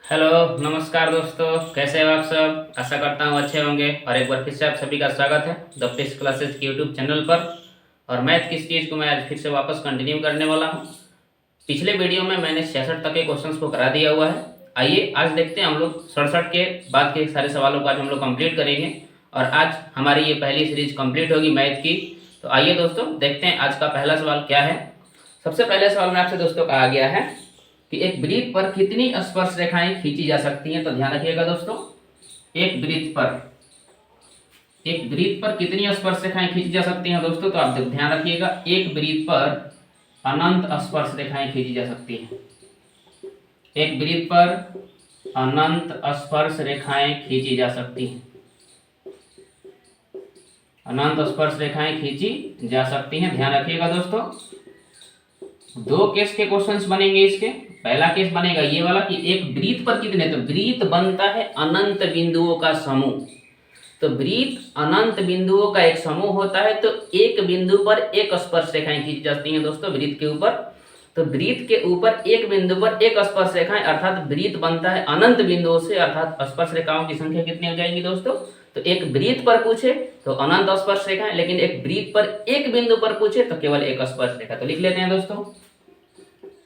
Hello, नमस्कार दोस्तों। कैसे हो आप सब? आशा करता हूँ अच्छे होंगे। और एक बार फिर से आप सभी का स्वागत है द फिक्स क्लासेस के यूट्यूब चैनल पर। और मैथ की इस चीज़ को मैं आज फिर से वापस कंटिन्यू करने वाला हूँ। पिछले वीडियो में मैंने 66 तक के क्वेश्चंस को करा दिया हुआ है। आइए आज देखते हैं हम लोग 67 के बाद के सारे सवालों को आज हम लोग कंप्लीट करेंगे। और आज हमारी ये पहली सीरीज कंप्लीट होगी मैथ की। तो आइए दोस्तों देखते हैं आज का पहला सवाल क्या है। सबसे पहले सवाल में आपसे दोस्तों कहा गया है कि एक वृत्त पर कितनी स्पर्श रेखाएं खींची जा सकती हैं। तो ध्यान रखिएगा दोस्तों, एक वृत्त पर कितनी स्पर्श रेखाएं खींची जा सकती हैं दोस्तों। तो आप ध्यान रखिएगा, एक वृत्त पर अनंत स्पर्श रेखाएं खींची जा सकती हैं। एक वृत्त पर अनंत स्पर्श रेखाएं खींची जा सकती हैं। अनंत स्पर्श रेखाएं खींची जा सकती हैं, ध्यान रखिएगा दोस्तों। दो केस के क्वेश्चंस बनेंगे इसके। पहला केस बनेगा ये वाला कि एक वृत्त पर कितने, तो वृत्त बनता है अनंत बिंदुओं का समूह। तो वृत्त अनंत बिंदुओं का एक समूह होता है। तो एक बिंदु पर एक स्पर्श रेखाएं खींची जाती हैं दोस्तों वृत्त के ऊपर। तो वृत्त के ऊपर एक बिंदु पर एक स्पर्श रेखाएं, अर्थात वृत्त बनता है अनंत बिंदुओं से, अर्थात स्पर्श रेखाओं की संख्या कितनी हो जाएगी दोस्तों। तो एक वृत्त पर पूछे तो अनंत स्पर्श रेखाएं, लेकिन एक वृत्त पर एक बिंदु पर पूछे तो केवल एक स्पर्श रेखा। तो लिख लेते हैं दोस्तों,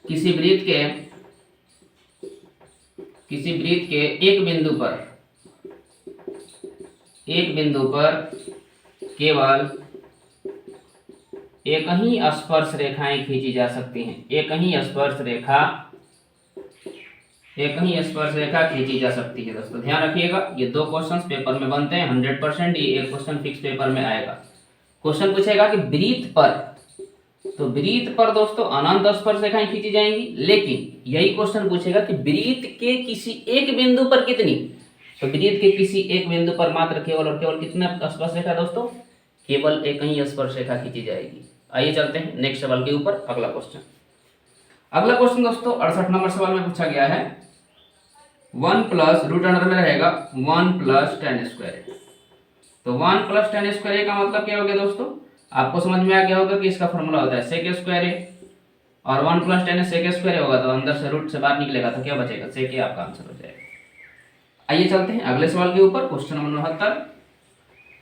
किसी वृत्त के एक बिंदु पर केवल एक ही स्पर्श रेखाएं खींची जा सकती हैं। एक ही स्पर्श रेखा खींची जा सकती है दोस्तों। ध्यान रखिएगा, ये दो क्वेश्चंस पेपर में बनते हैं 100%। ये एक क्वेश्चन फिक्स पेपर में आएगा। क्वेश्चन पूछेगा कि वृत्त पर, तो वृत्त पर दोस्तों अनंत स्पर्श रेखाएं खींची जाएंगी, लेकिन यही क्वेश्चन पूछेगा कि वृत्त के किसी एक बिंदु पर कितनी। तो वृत्त के किसी एक बिंदु पर मात्र केवल और केवल कितना स्पर्श रेखा दोस्तों, केवल एक ही स्पर्श रेखा खींची जाएगी। आइए चलते हैं नेक्स्ट सवाल के ऊपर। अगला क्वेश्चन दोस्तों 68 नंबर सवाल में पूछा गया है 1 प्लस रूट अंडर में रहेगा 1 प्लस टेन स्क्वायर। तो 1 प्लस टेन स्क्वायर का मतलब क्या हो गया दोस्तों, आपको समझ में आ गया होगा कि इसका फॉर्मूला होता है सेक स्क्वायर ए, और 1 प्लस टेन सेक स्क्वायर होगा तो अंदर से रूट से बाहर निकलेगा तो क्या बचेगा, सेक ए आपका आंसर हो जाएगा। आइए चलते हैं अगले सवाल के ऊपर, क्वेश्चन नंबर 69।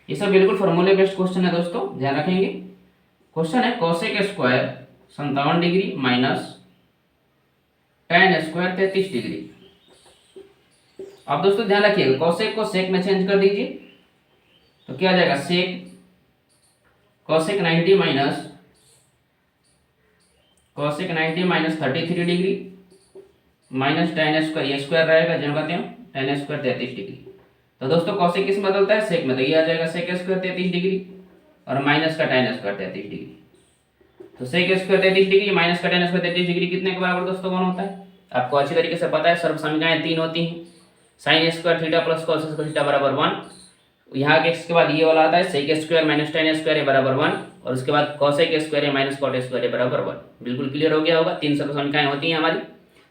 ये सब बिल्कुल फॉर्मूले बेस्ड क्वेश्चन है दोस्तों, ध्यान रखेंगे। क्वेश्चन है cosec square 57 degree minus tan square 33 degree. अब दोस्तों ध्यान रखिएगा, कोसेक को सेक में चेंज कर दीजिए तो क्या आ जाएगा, sec cosec 90 minus 33 degree minus tan square, ये स्क्वायर रहेगा जहाँ कहते हैं टेन स्क्वायर 33 डिग्री। तो दोस्तों कौशिक किस में बदलता है, सेक में, तो ये आ जाएगा सेक स्क्वायर 33 डिग्री और माइनस का टेन स्क्वायर 33 डिग्री। तो सेक स्क्वायर 33 डिग्री माइनस का टेन स्क्वायर 33 डिग्री कितने के बराबर दोस्तों कौन होता है, आपको अच्छी तरीके से पता है। सर्व समीकरण 3 होती हैं, sine square theta plus cos square theta बराबर 1। यहाँ के इसके बाद ये वाला आता है sec square minus tan square बराबर 1, और उसके बाद cosec square minus cot square बराबर 1। बिल्कुल क्लियर हो गया होगा। 3 सर्व समीकरण होती हैं हमारी,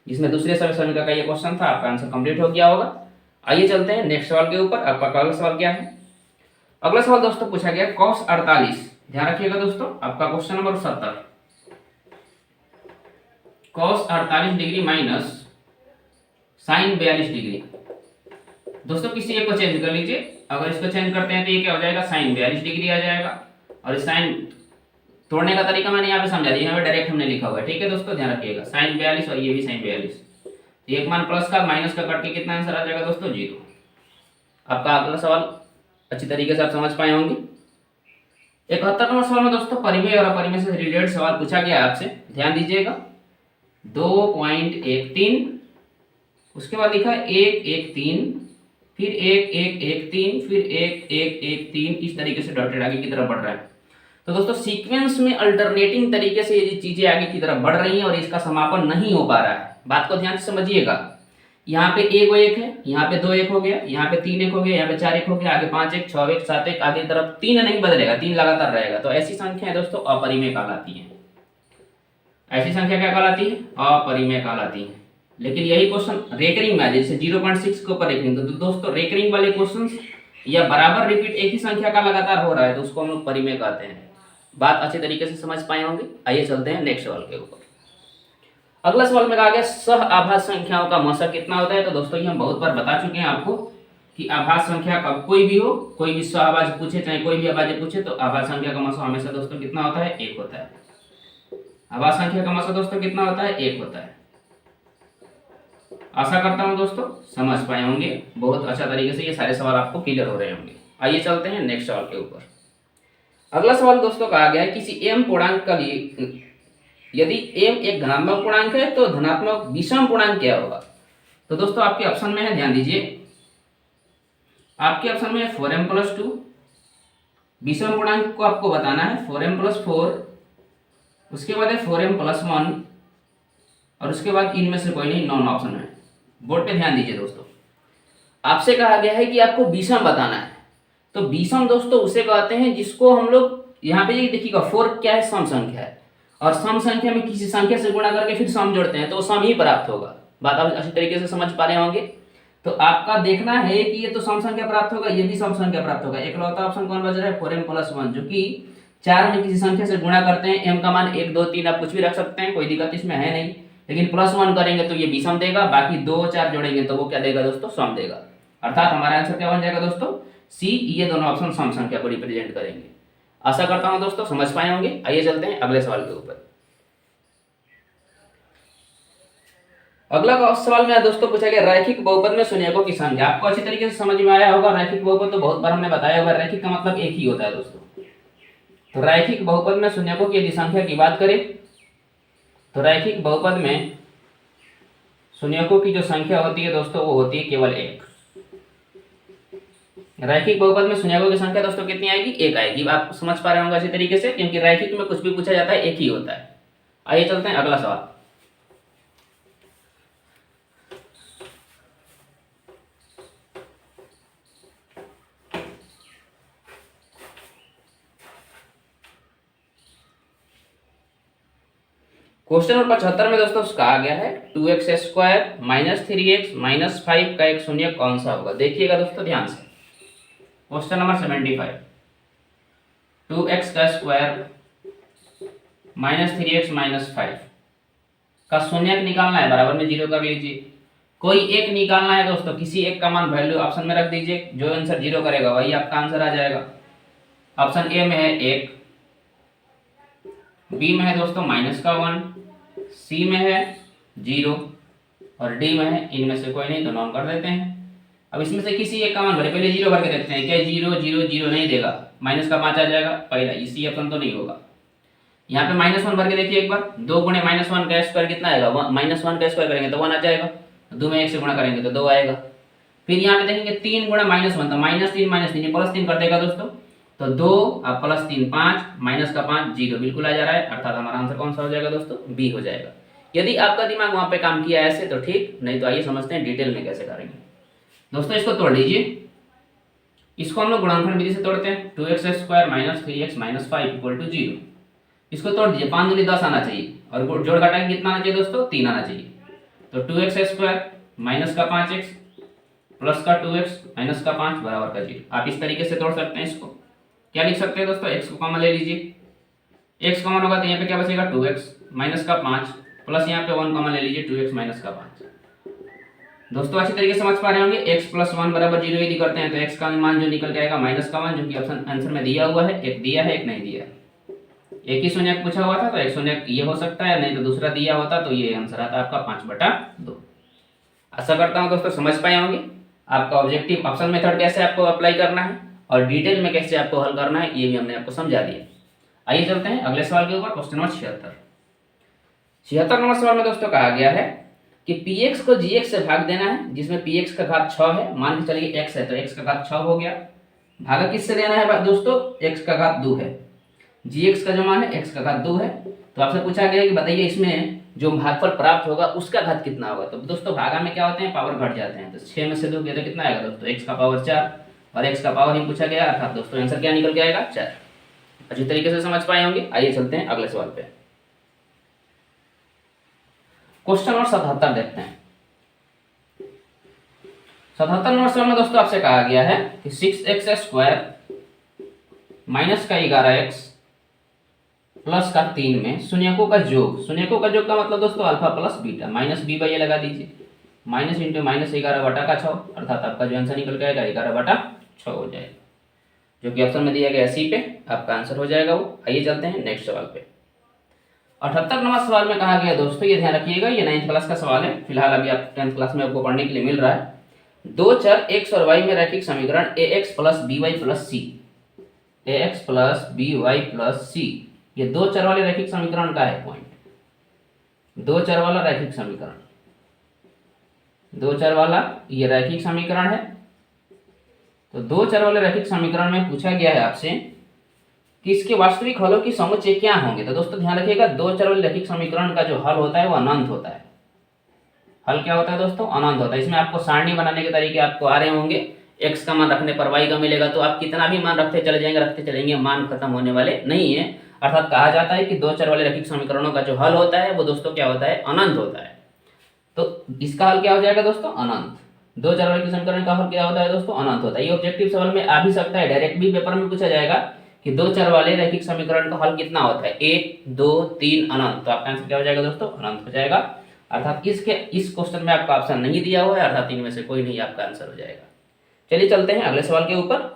जिसमें दूसरे सर्व समीकरण का ये क्वेश्चन था, आपका आंसर कंप्लीट हो गया होगा। आइए चलते हैं नेक्स्ट सवाल के ऊपर। आपका अगला सवाल क्या है, अगला सवाल दोस्तों पूछा गया cos 48। ध्यान रखिएगा दोस्तों, आपका question number 70, cos 48 degree minus sine 42 degree. दोस्तों किसी एक को चेंज कर लीजिए, अगर इसको चेंज करते हैं तो ये क्या हो जाएगा, साइन 42 डिग्री आ जाएगा। और इस साइन तोड़ने का तरीका मैंने यहाँ पे समझा दिया, यहाँ पे डायरेक्ट हमने लिखा हुआ है, ठीक है दोस्तों। ध्यान रखिएगा, साइन 42 और ये भी साइन 42, एक मान प्लस का माइनस का कट के कितना आंसर आ जाएगा दोस्तों, 0। आपका अगला सवाल अच्छी तरीके से आप समझ पाए होंगे। 71 नंबर सवाल में दोस्तों परिमेय और अपरिमेय से रिलेटेड सवाल पूछा गया आपसे, ध्यान दीजिएगा। 2.13, उसके बाद लिखा 1.13, फिर 1.1.1.3, फिर 1.1.1.3, इस तरीके से डॉटेड आगे की तरफ बढ़ रहा है। तो दोस्तों सीक्वेंस में अल्टरनेटिंग तरीके से ये चीजें आगे की तरफ बढ़ रही हैं और इसका समापन नहीं हो पा रहा है। बात को ध्यान से समझिएगा, यहाँ पे 1 है, यहाँ पे 2 1 हो गया, यहाँ पे 3 1 हो गया, यहाँ पे 4 1 हो गया, आगे 5 1 6 1 7 1, आगे की तरफ 3 नहीं बदलेगा, 3 लगातार रहेगा। तो ऐसी संख्याएं दोस्तों अपरिमेय कहलाती हैं। ऐसी संख्या क्या कहलाती है, अपरिमेय कहलाती है। लेकिन यही क्वेश्चन रेकरिंग में, जैसे 0.6 के ऊपर रेकरिंग, तो दोस्तों रेकरिंग वाले क्वेश्चन या बराबर रिपीट एक ही संख्या का लगातार हो रहा है तो उसको हम लोग परिमेय कहते हैं। बात अच्छे तरीके से समझ पाए होंगे। आइए चलते हैं नेक्स्ट सवाल के ऊपर। अगला सवाल में कहा गया सह आभाज्य संख्याओं का मौसा कितना होता है। तो दोस्तों ये हम बहुत बार बता चुके हैं आपको कि आभाज्य संख्या का कोई भी हो, कोई भी सह आभाज्य पूछे चाहे कोई भी अभाज्य पूछे, तो आभाज्य संख्या का मौसा हमेशा दोस्तों कितना होता है, 1 होता है। आभाज्य संख्या का मौसा दोस्तों कितना होता है, 1 होता है। आशा करता हूं दोस्तों समझ पाए होंगे, बहुत अच्छा तरीके से ये सारे सवाल आपको क्लियर हो रहे होंगे। आइए चलते हैं नेक्स्ट सवाल के ऊपर। अगला सवाल दोस्तों कहा गया है किसी m पूर्णांक का लिए यदि m एक धनात्मक पूर्णांक है तो धनात्मक विषम पूर्णांक क्या होगा। तो दोस्तों आपके ऑप्शन में है, ध्यान दीजिए, आपके ऑप्शन में है 4m+2, विषम पूर्णांक को आपको बताना है 4m+4, उसके बाद है 4m+1 और उसके बाद इनमें से कोई नहीं, नॉन ऑप्शन है। बोर्ड पे ध्यान दीजिए दोस्तों, आपसे कहा गया है कि आपको विषम बताना है। तो विषम दोस्तों उसे कहते हैं जिसको हम लोग यहाँ पे ये देखिएगा 4 क्या है, सम संख्या है, और सम संख्या में किसी संख्या से गुणा करके फिर सम जोड़ते हैं तो सम ही प्राप्त होगा। बात आप अच्छी तरीके से समझ पा रहे होंगे। तो आपका देखना है कि ये तो सम संख्या प्राप्त होगा, ये भी सम संख्या प्राप्त होगा। एकलौता ऑप्शन कौन बच रहा है, 4m+1, जो कि 4 में किसी संख्या से गुणा करते हैं, m का मान 1 2 3 आप कुछ भी रख सकते हैं, कोई दिक्कत इसमें है नहीं, लेकिन +1 करेंगे तो ये विषम देगा, बाकी 2 4 जोड़ेंगे तो वो क्या देगा दोस्तों, सम देगा। अर्थात हमारा आंसर क्या बन जाएगा दोस्तों, सी। ये दोनों ऑप्शन सम संख्या को रिप्रेजेंट करेंगे। आशा करता हूं दोस्तों समझ पाए होंगे। आइए चलते हैं अगले सवाल के ऊपर। अगला सवाल में दोस्तों पूछा गया रैखिक बहुपद में शून्यकों की संख्या। आपको अच्छी तरीके से समझ में आया होगा। रैखिक बहुपद तो बहुत बार हमने बताया होगा, रैखिक का मतलब एक ही होता है दोस्तों। तो रैखिक बहुपद में शून्यकों की यदि संख्या की बात करें तो रैखिक बहुपद में शून्यकों की जो संख्या होती है दोस्तों वो होती है केवल 1। रैखिक बहुपद में शून्यकों की संख्या दोस्तों कितनी आएगी, 1 आएगी। आप समझ पा रहे होंगे अच्छी तरीके से, क्योंकि रैखिक में कुछ भी पूछा जाता है एक ही होता है। आइए चलते हैं अगला सवाल। क्वेश्चन नंबर 75 में दोस्तों कहा गया है 2x² - 3x - 5 का एक शून्यक कौन सा होगा। देखिएगा दोस्तों ध्यान से, क्वेश्चन नंबर 75, 2x² - 3x - 5 का शून्यक निकालना है, बराबर में 0 कर लीजिए। कोई एक निकालना है दोस्तों, किसी एक का मान वैल्यू ऑप्शन में रख दीजिए, जो आंसर 0 करेगा वही आपका आंसर आ जाएगा। ऑप्शन ए में है 1, बी में है दोस्तों -1, सी में है 0 और डी में है इनमें से कोई नहीं, तो नॉन कर देते हैं। अब इसमें से किसी एक का मान भरे, पहले 0 करके देखते हैं, क्या 0 0 0 नहीं देगा, माइनस का 5 आ जाएगा पहला, इसी ऑप्शन तो नहीं होगा। यहाँ पे -1 भर के देखिए एक बार, 2 गुणे -1 का स्क्वायर कितना आएगा, -1 का स्क्वायर करेंगे तो 1 आ जाएगा, 2 में 1 से गुणा करेंगे तो 2 आएगा। फिर यहाँ पे देखेंगे 3 गुणा -1 तो -3 ये +3 कर देगा दोस्तों, तो 2 अब +3 5, माइनस का 5 0 बिल्कुल आ जा रहा है। अर्थात हमारा आंसर कौन सा हो जाएगा दोस्तों, बी हो जाएगा। यदि आपका दिमाग वहां पे काम किया ऐसे तो ठीक, नहीं तो आइए समझते हैं डिटेल में कैसे करेंगे। दोस्तों इसको तोड़ लीजिए, इसको हम लोग गुणनखंड विधि से तोड़ते हैं। 2x² - 3x - 5 = 0। इसको तोड़ दीजिए, 5 दूनी 10 आना चाहिए, और जोड़ घटा के कितना आना चाहिए दोस्तों, 3 आना चाहिए। तो 2x² माइनस का 5x प्लस का 2x माइनस का 5 बराबर का 0। आप इस तरीके से तोड़ सकते हैं। इसको क्या लिख सकते हैं दोस्तों, x को कॉमन ले लीजिए, x कॉमन होगा तो यहाँ पे क्या बचेगा, 2x माइनस का 5 प्लस यहाँ पे 1 कॉमन ले लीजिए, 2x माइनस का 5। दोस्तों अच्छी तरीके से समझ पा रहे होंगे। x + 1 = 0 यदि करते हैं तो x का मान जो निकल के आएगा माइनस का 1, जो कि ऑप्शन आंसर में दिया हुआ है, एक दिया है एक नहीं दिया। एक ही शून्यक पूछा हुआ था तो एक शून्यक ये हो सकता है, नहीं तो दूसरा दिया होता तो ये आंसर आता आपका 5/2। आशा करता हूँ दोस्तों समझ पाए होंगे। आपका ऑब्जेक्टिव ऑप्शन मेथड कैसे आपको अप्लाई करना है और डिटेल में कैसे आपको हल करना है ये भी हमने आपको समझा दिया। आइए चलते हैं अगले सवाल के ऊपर, क्वेश्चन नंबर 76। 76 नंबर सवाल में दोस्तों कहा गया है कि px को gx से भाग देना है, जिसमें px का घात 6 है। मान के चलिए x है तो x का घात 6 हो गया, भागा किससे देना है दोस्तों, x का घात 2 है, gx का जो मान है x का घात 2 है। तो आपसे पूछा गया कि बताइए इसमें जो भागफल प्राप्त होगा उसका घात कितना होगा। तो दोस्तों भागा में क्या होते हैं, पावर घट जाते हैं, तो 6 में से 2 गया तो कितना आएगा दोस्तों, x का पावर 4, और x का पावर ही पूछा गया, अर्थात दोस्तों आंसर क्या निकल के आएगा, 4। अच्छी तरीके से समझ पाए होंगे। आइए चलते हैं अगले सवाल पे, क्वेश्चन नंबर 77 देखते हैं। 77 नंबर सवाल में दोस्तों आपसे कहा गया है कि 6x² - का 11x प्लस का 3 में शून्यकों का योग, शून्यकों का योग का मतलब दोस्तों alpha plus beta, minus b by a लगा दीजिए, माइनस इंटू माइनस 11/6, अर्थात आपका जो आंसर निकल के आएगा 11/6 हो जाएगा, जो कि ऑप्शन में दिया गया सी पे आपका आंसर हो जाएगा वो। आइए चलते हैं नेक्स्ट सवाल पे। 78 नंबर सवाल में कहा गया दोस्तों, ये ध्यान रखिएगा, ये 9th क्लास का सवाल है, फिलहाल अभी आप 10th क्लास में आपको पढ़ने के लिए मिल रहा है। दो चर x और y में रैखिक समीकरण ax plus by plus c, ax plus by plus c, ये दो चर वाले रैखिक समीकरण का है पॉइंट, दो चर वाला रैखिक समीकरण, दो चर वाला ये रैखिक समीकरण है। तो दो चर वाले रैखिक समीकरण में पूछा गया है आपसे कि इसके वास्तविक हलों की समुच्चय क्या होंगे। तो दोस्तों ध्यान रखिएगा, दो चर वाले रैखिक समीकरण का जो हल होता है वो अनंत होता है। हल क्या होता है दोस्तों? अनंत होता है। इसमें आपको सारणी बनाने के तरीके आपको आ रहे होंगे, x का मान रखने पर y का मिलेगा, तो आप कितना भी मान रखते चले जाएंगे, मान खत्म होने वाले नहीं है। अर्थात कहा जाता है कि दो चर वाले रैखिक समीकरणों का जो हल होता है वो दोस्तों क्या होता है? अनंत होता है। तो इसका हल क्या हो जाएगा दोस्तों? अनंत। दो चर वाले समीकरण का हल क्या होता है दोस्तों? अनंत होता है। ये ऑब्जेक्टिव सवाल में आ भी सकता है, डायरेक्ट भी पेपर में पूछा जाएगा कि दो चर वाले रैखिक समीकरण का हल कितना होता है? 1 2 3 अनंत। तो आपका आंसर क्या हो जाएगा दोस्तों? अनंत हो जाएगा। अर्थात इस क्वेश्चन में आपका ऑप्शन नहीं दिया हुआ है, अर्थात इनमें से कोई नहीं आपका आंसर हो जाएगा। चलिए चलते हैं अगले सवाल के ऊपर।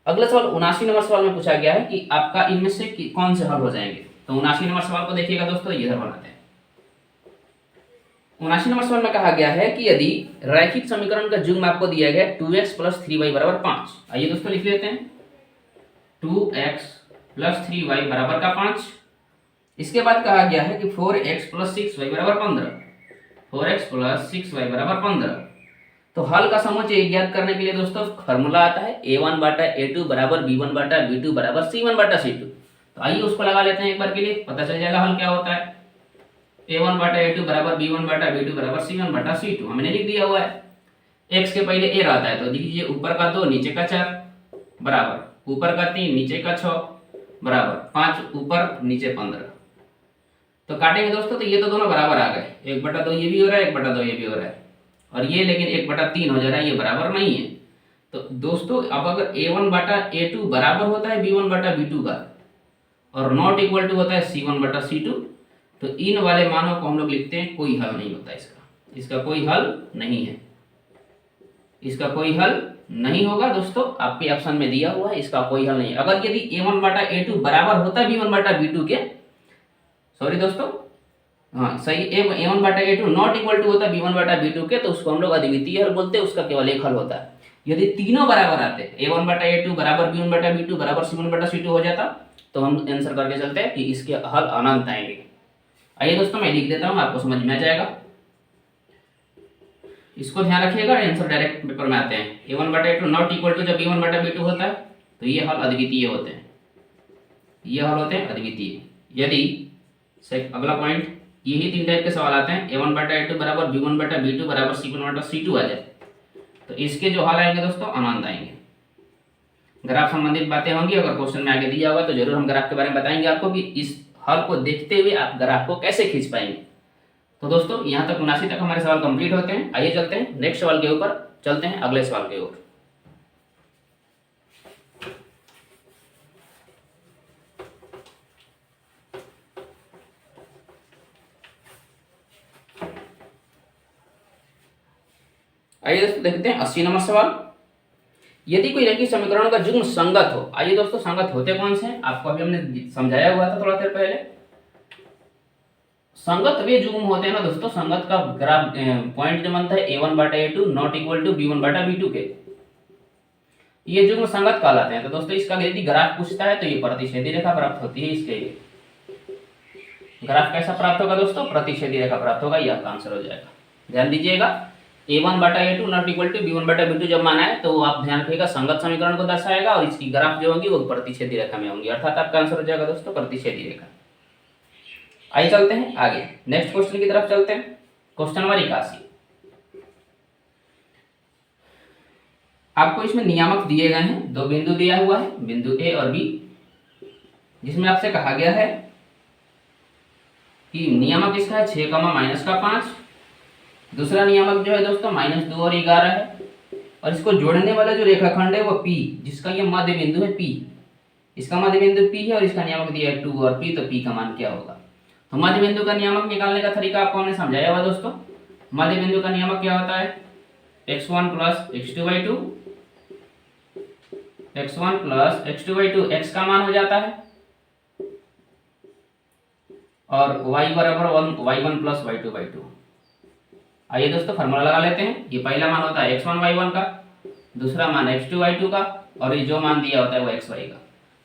अगला सवाल 79 नंबर सवाल में पूछा गया है कि आपका इनमें से कौन से हल हो जाएंगे। तो 79 नंबर सवाल को देखिएगा दोस्तों, इधर बनाते हैं। 79 नंबर सवाल में कहा गया है कि यदि रैखिक समीकरण का युग्म आपको दिया गया 2x प्लस 3y बराबर 5। आइए दोस्तों लिख लेते हैं, 2x प्लस 3y बराबर का 5। इसके बाद कहा गया है कि 4x प्लस 6y बराबर 15, 4x प्लस 6y बराबर 15। तो हल का समुच्चय ज्ञात करने के लिए दोस्तों फॉर्मूला आता है a1 बाटा a2 बराबर b1 बाटा b2 बराबर c1 बाटा c2। तो आइए उसको लगा लेते हैं एक बार के लिए, पता चल जाएगा हल क्या होता है। a1 बाटा a2 बराबर b1 बाटा b2 बराबर c1 बाटा c2 हमने लिख दिया हुआ है। x के पहले a रहता है, तो दीजिए ऊपर का 2 नीचे का 4 बराबर ऊपर का 3 नीचे का 6 बराबर 5 ऊपर नीचे 15। तो काटेंगे दोस्तों, तो ये तो दोनों बराबर आ गए, 1/2 ये भी हो रहा है, 1/2 ये भी हो रहा है, और ये लेकिन 1/3 हो जा रहा है, ये बराबर नहीं है। तो दोस्तों अब अगर a1 बाटा a2 बराबर होता है b1 बाटा b2 का और नॉट इक्वल टू होता है c1 बाटा c2, तो इन वाले मानों को हम लोग लिखते हैं कोई हल नहीं होता इसका कोई हल नहीं है, इसका कोई हल नहीं होगा दोस्तों। आपके ऑप्शन में दिया हुआ है इसका कोई हल नहीं। अगर यदि a1 बाटा a2 बराबर होता है b1 बाटा b2 के, सॉरी दोस्तों, हाँ सही, a1 बाटा a2 नॉट इक्वल टू होता है b1 बाटा b2 के, तो उसको हम लोग अद्वितीय हल बोलते हैं, उसका केवल एक हल होता है। यदि तीनों बराबर आते, a1 बाटा a2 बराबर b1 बाटा b2 बराबर c1 बाटा c2 हो जाता, तो हम आंसर करके चलते हैं कि इसके हल अनंत आएंगे। आइए दोस्तों मैं लिख देता हूँ, आपको समझ में आ जाएगा, इसको ध्यान रखिएगा, आंसर डायरेक्ट पेपर में आते हैं। a1 बाटा a2 नॉट इक्वल टू जब b1 बाटा b2 होता है तो ये हल अद्वितीय होते हैं, ये हल होते हैं अद्वितीय। यदि अगला पॉइंट, यही 3 टाइप के सवाल आते हैं, a1 बाटा a2 बराबर b1 बाटा b2 बराबर c1 बाटा c2 आ जाए, तो इसके जो हल आएंगे दोस्तों अनंत आएंगे। ग्राफ संबंधित बातें होंगी, अगर क्वेश्चन में आगे दिया होगा तो जरूर हम ग्राफ के बारे में बताएंगे आपको कि इस हल को देखते हुए आप ग्राफ को कैसे खींच पाएंगे। तो दोस्तों यहाँ तक 79 तक हमारे सवाल कंप्लीट होते हैं। आइए चलते हैं नेक्स्ट सवाल के ऊपर, चलते हैं अगले सवाल की ओर। आइए दोस्तों देखते हैं 80 नंबर सवाल। यदि कोई रैखिक समीकरणों का युग्म संगत हो। आइए दोस्तों संगत होते कौन से हैं, आपको अभी हमने समझाया हुआ था थोड़ा देर पहले। संगत वे युग्म होते हैं ना दोस्तों, संगत का ग्राफ पॉइंट जो बनता है a1 बाटा a2 not equal to b1 बाटा b2 के, ये युग्म संगत कहलाते हैं। तो दोस्तों इसका यदि ग्राफ पूछता है तो ये प्रतिच्छेदी रेखा प्राप्त होती है, इसके लिए ग्राफ कैसा प्राप्त होगा दोस्तों? प्रतिच्छेदी रेखा प्राप्त होगा, ये आपका आंसर हो जाएगा। ध्यान दीजिएगा, a1 बाटा a2 not equal to b1 बाटा b2 जब माना है तो आप ध्यान रखिएगा संगत समीकरण को दर्शाएगा और इसकी ग्राफ जो होगी वो प्रतिच्छेदी रेखा में होंगी, अर्थात आपका आंसर हो जाएगा दोस्तों प्रतिच्छेदी रेखा। आइए चलते हैं आगे, नेक्स्ट क्वेश्चन की तरफ चलते हैं। क्वेश्चन नंबर 81, आपको इसमें नियामक दिए गए हैं, दो बिंदु दिया हुआ है, बिंदु ए और बी, जिसमें आपसे कहा गया है कि नियामक इसका है 6, -5। दूसरा नियामक जो है दोस्तों -2 और 11 है, और इसको जोड़ने वाला जो रेखाखंड है वो P, जिसका ये मध्य बिंदु है P, इसका मध्य बिंदु P है और इसका नियामक दिया है 2 और P, तो P का मान क्या होगा। तो मध्य बिंदु का नियामक निकालने का तरीका आपको हमने समझाया हुआ दोस्तों। मध्य बिंदु का नियामक क्या होता है, x1 plus x2/2, x1 plus x2/2, x का मान हो जाता है और y बराबर 1 y1 प्लस y2/2। आइए दोस्तों फार्मूला लगा लेते हैं। ये पहला मान होता है x1 y1 का, दूसरा मान x2 y2 का, और ये जो मान दिया होता है वो xy का।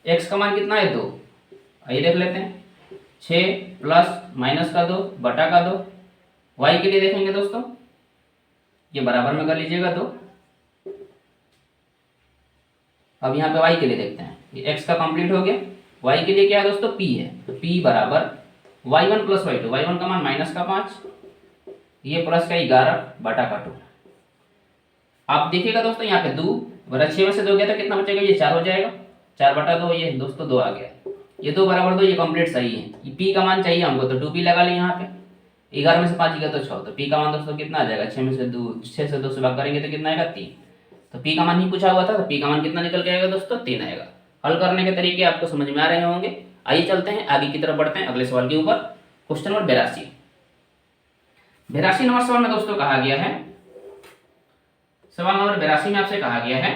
x का मान कितना है 2, आइए देख लेते हैं। 6 प्लस माइनस का 2 बटा का 2, y के लिए देखेंगे दोस्तों, ये बराबर में कर लीजिएगा 2। अब यहाँ पे y के लिए देखते हैं, ये x का कंप्लीट हो गया, y के लिए क्या है दोस्तों p है, तो p बराबर y1 प्लस y2, y1 का मान माइनस का 5, ये प्लस का 11 बटा का 2। आप देखिएगा दोस्तों यहाँ पे 2 बरा 6 में से 2 गया था, कितना बचेगा, ये 4 हो जाएगा, 4 बटा 2, ये दोस्तों 2 आ गया, ये 2 बराबर 2, ये कंप्लीट सही है। ये p का मान चाहिए हमको, तो 2p लगा लें यहाँ पे, 11 में से 5 गया तो 6, तो p का मान दोस्तों कितना आ जाएगा, 6 से 2 से भाग करेंगे तो कितना आएगा 3, तो p का मान ही पूछा हुआ था, तो p का मान कितना निकल के आएगा दोस्तों 3 आएगा। हल करने के तरीके आपको समझ में आ रहे होंगे। आइए चलते हैं आगे की तरफ, बढ़ते हैं अगले सवाल के ऊपर। क्वेश्चन नंबर 82 नंबर सवाल में दोस्तों कहा गया है, सवाल नंबर 82 में आपसे कहा गया है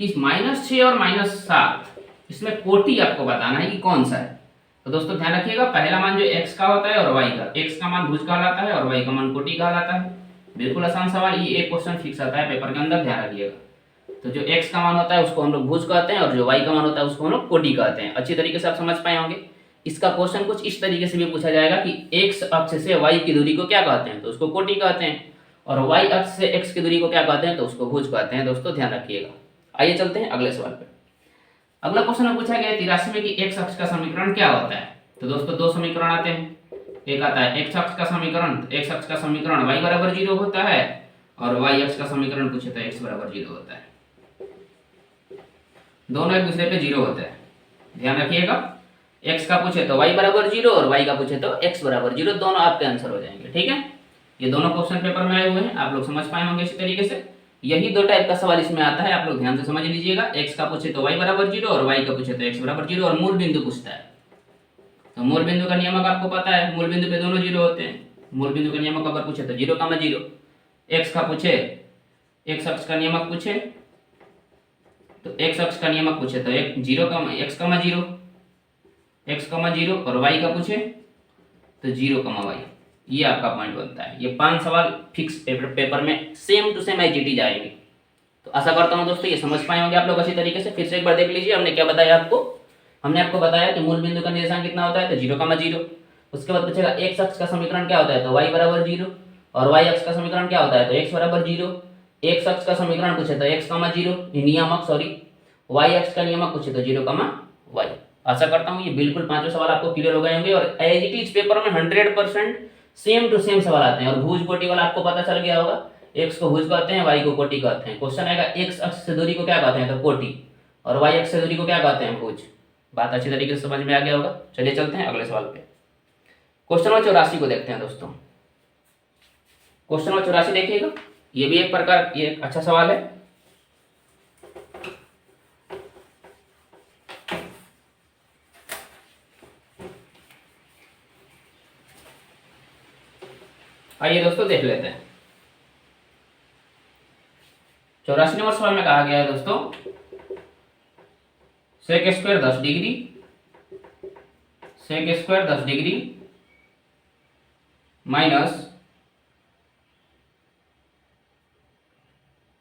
कि -6 और -7 इसमें कोटि आपको बताना है कि कौन सा है। तो दोस्तों ध्यान रखिएगा, पहला मान जो x का होता है और y का, x का मान भुज कहलाता है और y का मान कोटि कहलाता है। बिल्कुल आसान सवाल, ये एक क्वेश्चन फिक्स आता है पेपर के अंदर, ध्यान रखिएगा। तो जो x का मान होता है उसको हम लोग भुज कहते हैं और जो y का मान होता है उसको हम लोग कोटि कहते हैं। अच्छी तरीके से आप समझ पाए होंगे। इसका क्वेश्चन कुछ इस तरीके से भी पूछा जाएगा कि x अक्ष से y की दूरी को क्या कहते हैं, तो उसको कोटि कहते हैं, और y अक्ष से x की दूरी को क्या कहते हैं, तो उसको भुज कहते हैं। दोस्तों ध्यान रखिएगा। आइए चलते हैं अगले सवाल पे। अगला क्वेश्चन में पूछा गया 83 में कि x अक्ष का समीकरण क्या होता है। तो दोस्तों दो समीकरण आते हैं, एक आता है x अक्ष का समीकरण, x अक्ष का समीकरण y बराबर 0 होता है, और y अक्ष का समीकरण पूछे तो x बराबर 0 होता है। दोनों एक दूसरे पे 0 होते हैं, ध्यान रखिएगा। x का पूछे तो y बराबर 0 और y का पूछे तो x बराबर 0, दोनों आपके आंसर हो जाएंगे। ठीक है, ये दोनों क्वेश्चन पेपर में आए हुए हैं, आप लोग समझ पाए होंगे इसी तरीके से। यही दो टाइप का सवाल इसमें आता है, आप लोग ध्यान से समझ लीजिएगा। x का पूछे तो y बराबर 0 और y का पूछे तो x बराबर 0, और मूल बिंदु पूछता है। तो मूल बिंदु का नियमक आपको पता है, मूल बिंदु पे दोनों 0 होते हैं। मूल बिंदु का नियमक अगर पूछे तो 0,0, x का पूछे x अक्ष का नियमक पूछे तो x अक्ष का नियमक पूछे तो x, 0 और y का पूछे तो 0,y, ये आपका पॉइंट बनता है। ये 5 सवाल फिक्स पेपर में सेम टू सेम एचजीटी जाएंगे। तो आशा करता हूं दोस्तों ये समझ पाए होंगे आप लोग अच्छी तरीके से। फिर से एक बार देख लीजिए, हमने क्या बताया आपको। हमने आपको बताया कि मूल बिंदु का निर्देशांक कितना होता है, तो 0,0। उसके बाद पूछेगा x अक्ष का समीकरण क्या होता है, तो y बराबर 0, और y अक्ष का समीकरण क्या होता है, तो x बराबर 0। x अक्ष का समीकरण पूछे तो x,0 नियामक, सॉरी y अक्ष का नियामक पूछे तो 0,y। आशा करता हूँ ये बिल्कुल 5 सवाल आपको क्लियर हो गए होंगे, और एज इट इज पेपर में 100% सेम टू सेम सवाल आते हैं। और भुज कोटि वाला आपको पता चल गया होगा, x को भुज कहते हैं, y को कोटि कहते हैं। क्वेश्चन आएगा x अक्ष से दूरी को क्या कहते हैं, तो कोटि, और y अक्ष से दूरी को क्या कहते हैं, भुज। बात अच्छी तरीके से समझ में आ गया होगा। चलिए चलते हैं अगले सवाल पे। क्वेश्चन नंबर 84 को देखते हैं दोस्तों। क्वेश्चन नंबर 84 देखिएगा, ये भी एक प्रकार, ये एक अच्छा सवाल है। आइए दोस्तों देख लेते हैं। 84 नंबर सवाल में कहा गया है दोस्तों, sec square 10 degree, sec square 10 degree minus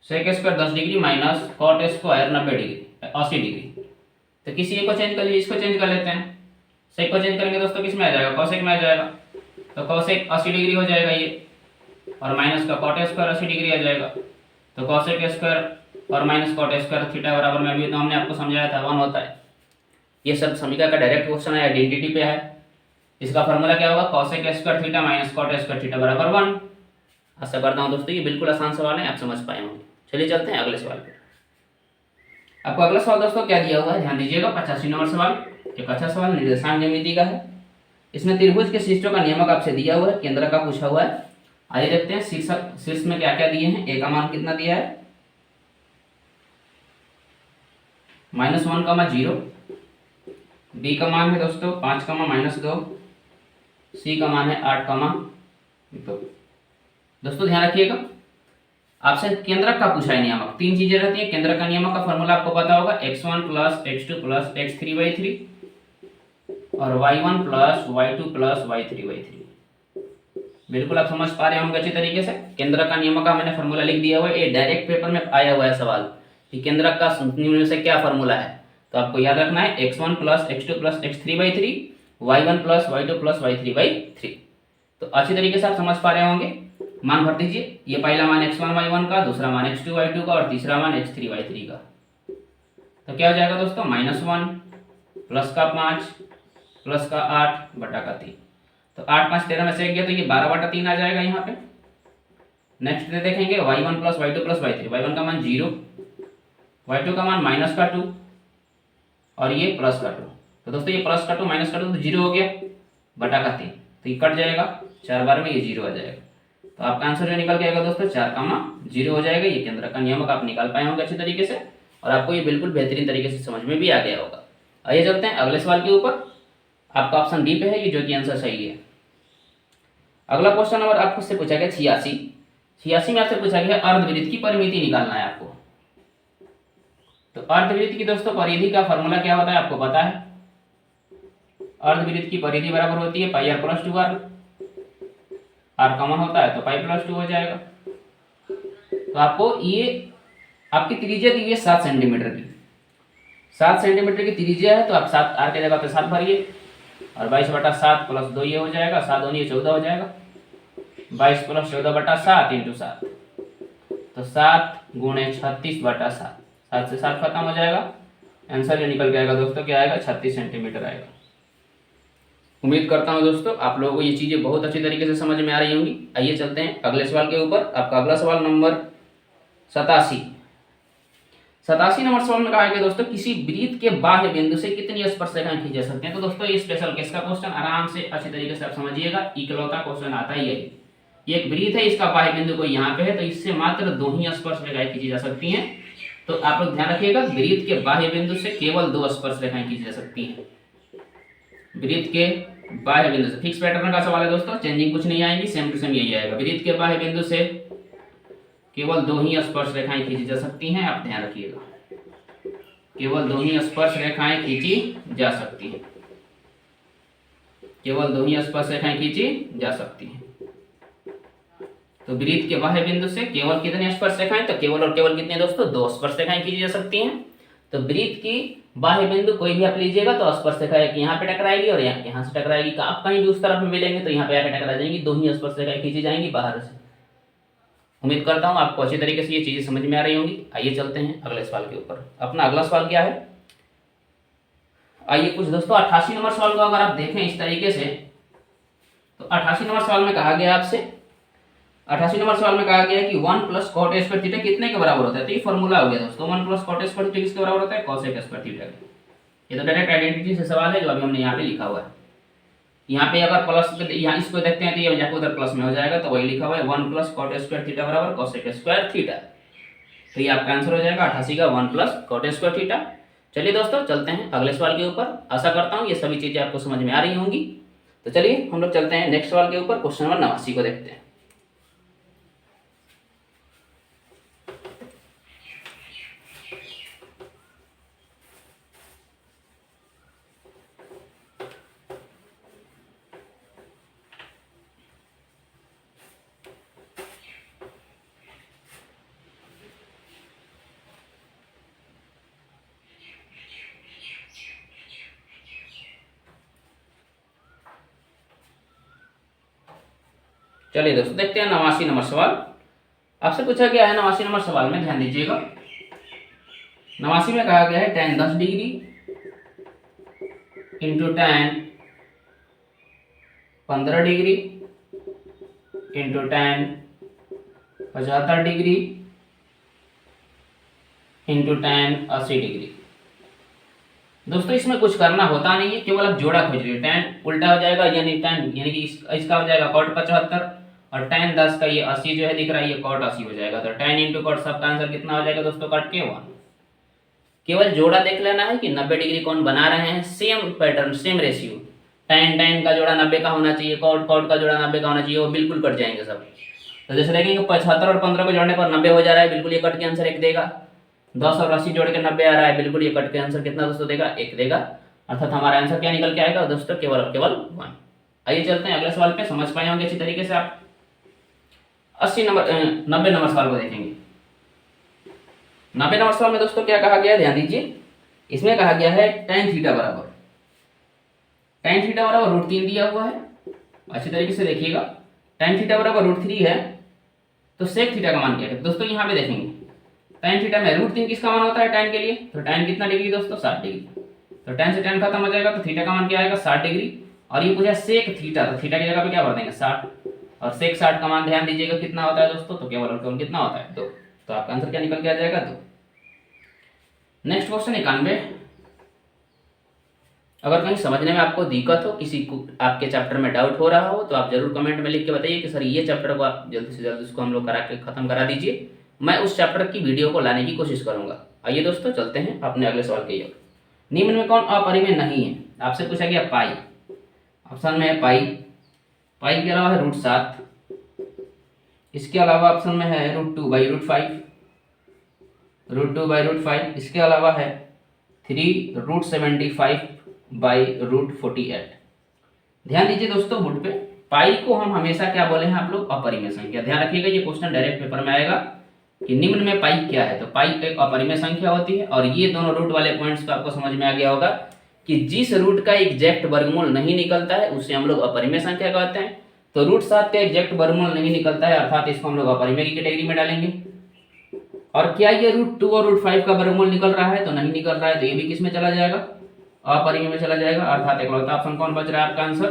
sec square 10 degree minus cot square 90 degree 80 degree. तो किसी एक को चेंज कर लीजिए, इसको चेंज कर लेते हैं। सेक को चेंज करेंगे दोस्तों किस में आ जाएगा, कॉसेक में आ जाएगा। तो कॉसेक 80 डिग्री हो जाएगा ये, और माइनस का कॉट स्क्वायर 80 डिग्री आ जाएगा। तो कॉसेक स्क्वायर और माइनस कॉट स्क्वायर थीटा बराबर में, अभी तो हमने आपको समझाया था 1 होता है। ये सब समीकरण का डायरेक्ट क्वेश्चन है, आइडेंटिटी पे है। इसका फॉर्मूला क्या होगा, cosec square theta minus cot square theta बराबर 1। आशा करता हूँ दोस्तों ये बिल्कुल आसान सवाल है, आप समझ पाए होंगे। चलिए चलते हैं अगले सवाल पे। आपको अगला सवाल दोस्तों क्या दिया हुआ है, ध्यान दीजिएगा। 85 नंबर सवाल एक अच्छा सवाल निर्देशांक ज्यामिति का है। इसमें त्रिभुज के शीर्षों का नियमक आपसे दिया हुआ है, केंद्र का पूछा हुआ है। आइए देखते हैं शीर्ष में क्या क्या दिए हैं। ए का मान कितना दिया है, -1, 0। बी का मान है दोस्तों 5, -2। सी का मान है 8, 2। दोस्तों ध्यान रखिएगा, आपसे केंद्रक का पूछा है नियामक। 3 चीजें रहती हैं। केंद्रक का नियामक का फॉर्मूला आपको पता होगा, x1 + x2 + x3/3 और y1 + y2 + y3/3। बिल्कुल आप समझ पा रहे होंगे अच्छी तरीके से। केंद्रक का नियमक का मैंने फॉर्मूला लिख दिया हुआ है, ये डायरेक्ट पेपर में आया हुआ है सवाल कि केंद्रक का निम्न में से क्या फॉर्मूला है। तो आपको याद रखना है x1 + x2 + x3/3, y1 + y2 + y3/3। तो अच्छी तरीके से आप समझ पा रहे होंगे। मान भर दीजिए, ये पहला मान x1 y1 का, दूसरा मान x2 y2 का और तीसरा मान x3 y3 का। तो क्या हो जाएगा दोस्तों, -1 + का 5 + का 8 बटा का 3। तो 8, 5, 13 में से 1 गया तो ये 12/3 आ जाएगा यहाँ पे। नेक्स्ट देखेंगे y1 + y2 + y3। y1 का मान 0, y2 का मान -2 और ये +2। तो दोस्तों ये +2 -2 तो 0 हो गया बटा का 3, तो ये कट जाएगा 4 बार में, ये 0 आ जाएगा। तो आपका आंसर जो निकल के आएगा दोस्तों 4, 0 हो जाएगा। ये केंद्र का नियमक आप निकाल पाए होंगे अच्छी तरीके से और आपको ये बिल्कुल बेहतरीन तरीके से समझ में भी आ गया होगा। आइए चलते हैं अगले सवाल के ऊपर। आपका ऑप्शन डी पे है ये, जो कि आंसर सही है। अगला क्वेश्चन नंबर आपको से पूछा गया 86 में आपसे पूछा गया अर्धवृत्त की परिमिति निकालना है आपको। तो अर्धवृत्त की दोस्तों परिधि का फॉर्मूला क्या होता है आपको पता है। अर्धवृत्त की परिधि बराबर होती है पाई r + 2r। r कॉमन होता है तो पाई + 2 हो जाएगा। तो आपको ये आपकी त्रिज्या दी है 7 सेंटीमीटर की। 7 सेंटीमीटर की त्रिज्या है तो आप 7 r के जगह पे 7 भरिए और 22/7 + 2 ये हो जाएगा, 7 दूनी 14 हो जाएगा। 22 + 14/7 × 7, तो 7 × 36/7। 7 से 7 खत्म हो जाएगा। आंसर जो निकल के आएगा दोस्तों क्या आएगा, 36 सेंटीमीटर आएगा। उम्मीद करता हूँ दोस्तों आप लोगों को ये चीज़ें बहुत अच्छी तरीके से समझ में आ रही होंगी। आइए चलते हैं अगले सवाल के ऊपर। आपका अगला सवाल नंबर 87 नंबर सवाल में कहा है कि दोस्तों किसी वृत्त के बाह्य बिंदु से कितनी स्पर्शरेखाएं खींची जा सकती हैं। तो दोस्तों ये स्पेशल केस का क्वेश्चन आराम से अच्छी तरीके से आप समझिएगा, इकलौता क्वेश्चन आता ही है। ये एक वृत्त है, इसका बाह्य बिंदु कोई यहाँ पे है तो इससे मात्र 2 ही स्पर्शरेखाएं खींची जा सकती हैं। तो आप लोग ध्यान रखिएगा, वृत्त के बाह्य बिंदु से केवल 2 स्पर्शरेखाएं खींची जा सकती हैं। वृत्त के बाह्य बिंदु से, फिक्स पैटर्न का सवाल है दोस्तों, चेंजिंग कुछ नहीं आएगी, सेम टू सेम यही आएगा। वृत्त के बाह्य बिंदु से केवल 2 ही स्पर्श रेखाएं खींची जा सकती हैं। आप ध्यान रखिएगा, केवल 2 ही स्पर्श रेखाएं खींची जा सकती हैं। केवल 2 ही स्पर्श रेखाएं खींची जा सकती हैं। तो वृत्त के बाह्य बिंदु से केवल कितने स्पर्श रेखाएं, तो केवल और केवल कितने दोस्तों, 2 स्पर्श रेखाएं खींची जा सकती हैं। तो वृत्त की बाह्य बिंदु कोई भी आप लीजिएगा तो स्पर्श रेखा एक यहाँ पे टकराएगी और यहाँ से टकराएगी। आप कहीं भी उस तरफ में मिलेंगे तो यहाँ पे आके टकरा जाएंगी, 2 ही स्पर्श रेखाएं खींची जाएंगी बाहर से। उम्मीद करता हूँ आपको अच्छी तरीके से ये चीजें समझ में आ रही होंगी। आइए चलते हैं अगले सवाल के ऊपर। अपना अगला सवाल क्या है, आइए कुछ दोस्तों 88 नंबर सवाल को अगर आप देखें इस तरीके से, तो 88 नंबर सवाल में कहा गया आपसे, 88 नंबर सवाल में कहा गया कि 1 + cot स्क्वायर थीटा कितने के बराबर होता है। तो ये फॉर्मूला हो गया दोस्तों, 1 + cot स्क्वायर थीटा किसके बराबर होता है, cos स्क्वायर थीटा। ये तो डायरेक्ट आइडेंटिटी से सवाल है जो अभी हमने यहाँ पे लिखा हुआ है। यहाँ पे अगर प्लस, यहाँ इसको देखते हैं तो ये जाकर उधर प्लस में हो जाएगा, तो वही लिखा हुआ है 1 + cot स्क्वायर थीटा बराबर cos स्क्वायर थीटा। तो ये आपका आंसर हो जाएगा 88 का 1 + cot स्क्वायर थीटा। चलिए दोस्तों चलते हैं अगले सवाल के ऊपर। आशा करता हूँ ये सभी चीजें आपको समझ में आ रही होंगी। तो चलिए हम लोग चलते हैं नेक्स्ट सवाल के ऊपर, क्वेश्चन नंबर 89 को देखते हैं। चलिए दोस्तों देखते हैं 89 नंबर सवाल। आपसे पूछा गया है 89 नंबर सवाल में, ध्यान दीजिएगा। 89 में कहा गया है tan 10 degree into tan 15 degree into tan 75 degree into tan 80 degree. दोस्तों इसमें कुछ करना होता नहीं है, केवल आप जोड़ा खोज रहे हो। tan उल्टा हो जाएगा, यानी कि इसका हो जाएगा cot 75 और tan 10 का ये 80 जो है दिख रहा है, ये cot 80 हो जाएगा। तो tan × cot सबका आंसर कितना हो जाएगा दोस्तों, कट के 1। केवल जोड़ा देख लेना है कि 90 डिग्री कोण बना रहे हैं, same pattern same ratio, tan tan का जोड़ा 90 का होना चाहिए, cot cot का जोड़ा 90 का होना चाहिए, वो बिल्कुल कट जाएंगे सब। तो जैसे देखेंगे 75 और 15 को जोड़ने पर 90 हो जा रहा है, बिल्कुल ये कट के आंसर 1 देगा। 10 और 80 जोड़ के 90 आ रहा है, बिल्कुल ये कट के आंसर कितना दोस्तों देगा, 1 देगा। अर्थात हमारा आंसर क्या निकल के आएगा दोस्तों, केवल और केवल 1। आइए चलते हैं अगले सवाल पे, समझ पाए होंगे अच्छी तरीके से आप। 90 नंबर सवाल को देखेंगे। 90 नंबर सवाल में दोस्तों क्या कहा गया है, ध्यान दीजिए। इसमें कहा गया है tan थीटा बराबर √3 दिया हुआ है। अच्छी तरीके से देखिएगा, tan थीटा बराबर √3 है, तो sec थीटा का मान क्या है दोस्तों। यहाँ पे देखेंगे tan थीटा में √3 किसका मान होता है tan के लिए, तो tan कितना डिग्री दोस्तों, 60 डिग्री। तो tan से tan खत्म हो जाएगा, तो थीटा का मान क्या आएगा, 60 डिग्री। और ये पूछा sec थीटा, तो थीटा की जगह पे क्या भर देंगे, 60। और sec 60 का मान ध्यान दीजिएगा कितना होता है दोस्तों, तो केवल और केवल कितना होता है, 2। तो आपका आंसर क्या निकल के आ जाएगा, 2। Next question 91। अगर कहीं समझने में आपको दिक्कत हो, किसी को आपके चैप्टर में डाउट हो रहा हो, तो आप जरूर कमेंट में लिख के बताइए कि सर ये चैप्टर को आप जल्दी से जल्दी उसको हम लोग करा के खत्म करा दीजिए। मैं उस चैप्टर की वीडियो को लाने की कोशिश करूंगा। आइए दोस्तों चलते हैं अपने अगले सवाल की ओर। निम्न में कौन अपरिमेय नहीं है, आपसे पूछा गया पाई। ऑप्शन में है पाई, पाई के अलावा है √7, इसके अलावा ऑप्शन में है √2/5, √2/5, इसके अलावा है 3√75/√48। ध्यान दीजिए दोस्तों बोर्ड पे, पाई को हम हमेशा क्या बोले हैं आप लोग, अपरिमेय संख्या। ध्यान रखिएगा, ये क्वेश्चन डायरेक्ट पेपर में आएगा कि निम्न में पाई क्या है, तो पाई एक अपरिमेय संख्या होती है। और ये दोनों रूट वाले पॉइंट्स तो आपको समझ में आ गया होगा कि जिस रूट का एग्जैक्ट वर्गमूल नहीं निकलता है उसे हम लोग अपरिमेय संख्या कहते हैं। तो √7 का एग्जैक्ट वर्गमूल नहीं निकलता है, अर्थात इसको हम लोग अपरिमेय की कैटेगरी में डालेंगे। और क्या ये √2 और √5 का वर्गमूल निकल रहा है, तो नहीं निकल रहा है, तो ये भी किस में चला जाएगा, अपरिमेय में चला जाएगा। अर्थात एकलौता ऑप्शन कौन बच रहा है आपका आंसर,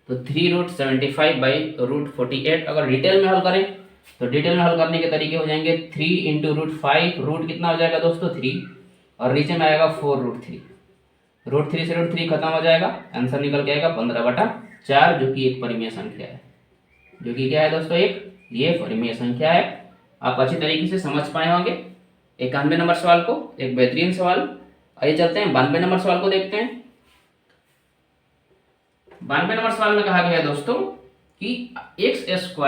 तो 3√75/√48। अगर डिटेल में हल करें तो डिटेल में हल करने के तरीके हो जाएंगे 3 × √5, रूट कितना हो जाएगा दोस्तों 3, और नीचे में आएगा 4√3, √3 से √3 खत्म हो जाएगा, आंसर निकल के आएगा 15/4, जो कि एक परिमेय संख्या है। जो कि क्या है दोस्तों, एक ये परिमेय संख्या है। आप अच्छी तरीके से समझ पाए होंगे 91 नंबर सवाल को, एक बेहतरीन सवाल। आइए चलते हैं 92 नंबर सवाल को देखते हैं। 92 नंबर सवाल में कहा गया है दोस्तों कि x² -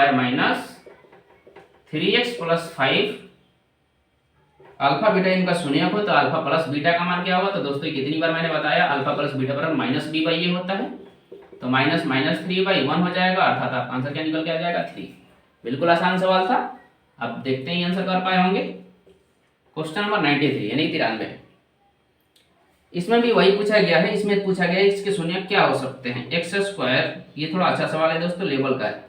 3x + 5 अल्फा बीटा इनका शून्यक हो, तो अल्फा प्लस बीटा का मान क्या होगा, तो दोस्तों कितनी बार मैंने बताया, अल्फा प्लस बीटा बराबर -b/a होता है, तो -3/1 हो जाएगा। अर्थात आपका आंसर क्या निकल के आ जाएगा, 3। बिल्कुल आसान सवाल था, अब देखते हैं आंसर कर पाए होंगे। क्वेश्चन नंबर 93 यानी 93, इसमें भी वही पूछा गया है। इसमें पूछा गया है इसके शून्यक क्या हो सकते हैं, x², ये थोड़ा अच्छा सवाल है दोस्तों, लेवल का है।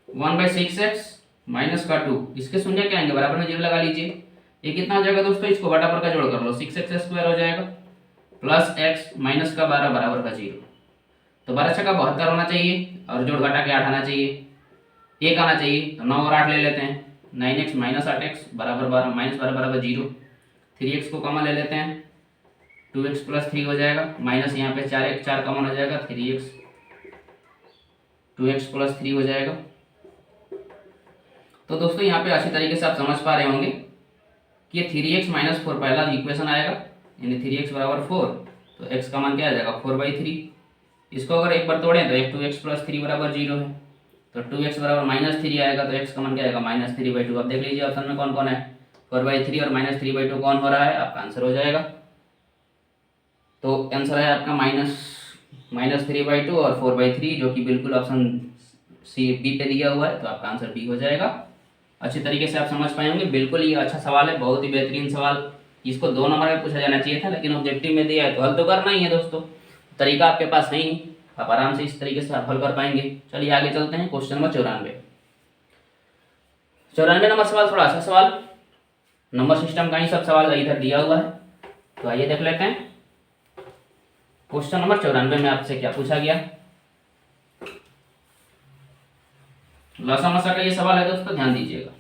1/6x - 2, इसके शून्यक क्या आएंगे, बराबर में 0 लगा लीजिए। ये कितना हो जाएगा दोस्तों, इसको बटा पर का जोड़ कर लो, 6x² हो जाएगा, प्लस x - 12 बराबर का 0। तो 12 × 72 होना चाहिए, और जोड़ घटा के 8 आना चाहिए, 1 आना चाहिए, तो 9 और 8 ले लेते हैं, 9x - 8x बराबर 12, -12 बराबर 0। 3x को कॉमन ले लेते हैं, 2x + 3 हो जाएगा, माइनस यहाँ पे 4 कॉमन हो जाएगा, 3x 2x + 3 हो जाएगा। तो दोस्तों यहाँ पे अच्छी तरीके से आप समझ पा रहे होंगे कि ये 3x - 4 पहला इक्वेशन आएगा, यानी 3x = 4, तो x का मान क्या आ जाएगा, 4/3। इसको अगर एक बार तोड़ें तो 2x + 3 बराबर 0 है, तो 2x बराबर -3 आएगा, तो x का मान क्या आएगा, -3/2। अब देख लीजिए ऑप्शन में कौन कौन है, 4/3 और -3/2 कौन हो रहा है, आपका आंसर हो जाएगा। तो आंसर है आपका -3/2 और 4/3, जो कि बिल्कुल ऑप्शन सी बी पे दिया हुआ है, तो आपका आंसर बी हो जाएगा। अच्छी तरीके से आप समझ पाए होंगे, बिल्कुल ये अच्छा सवाल है, बहुत ही बेहतरीन सवाल। इसको 2 नंबर में पूछा जाना चाहिए था, लेकिन ऑब्जेक्टिव में दिया है तो हल तो करना ही है दोस्तों, तरीका आपके पास है ही, आप आराम से इस तरीके से आप हल कर पाएंगे। चलिए आगे चलते हैं, क्वेश्चन नंबर 94। 94 नंबर सवाल थोड़ा अच्छा सवाल, नंबर सिस्टम का ही सब सवाल इधर दिया हुआ है, तो आइए देख लेते हैं। क्वेश्चन नंबर 94 में आपसे क्या पूछा गया, लसा मसा का ये सवाल है दोस्तों, ध्यान दीजिएगा।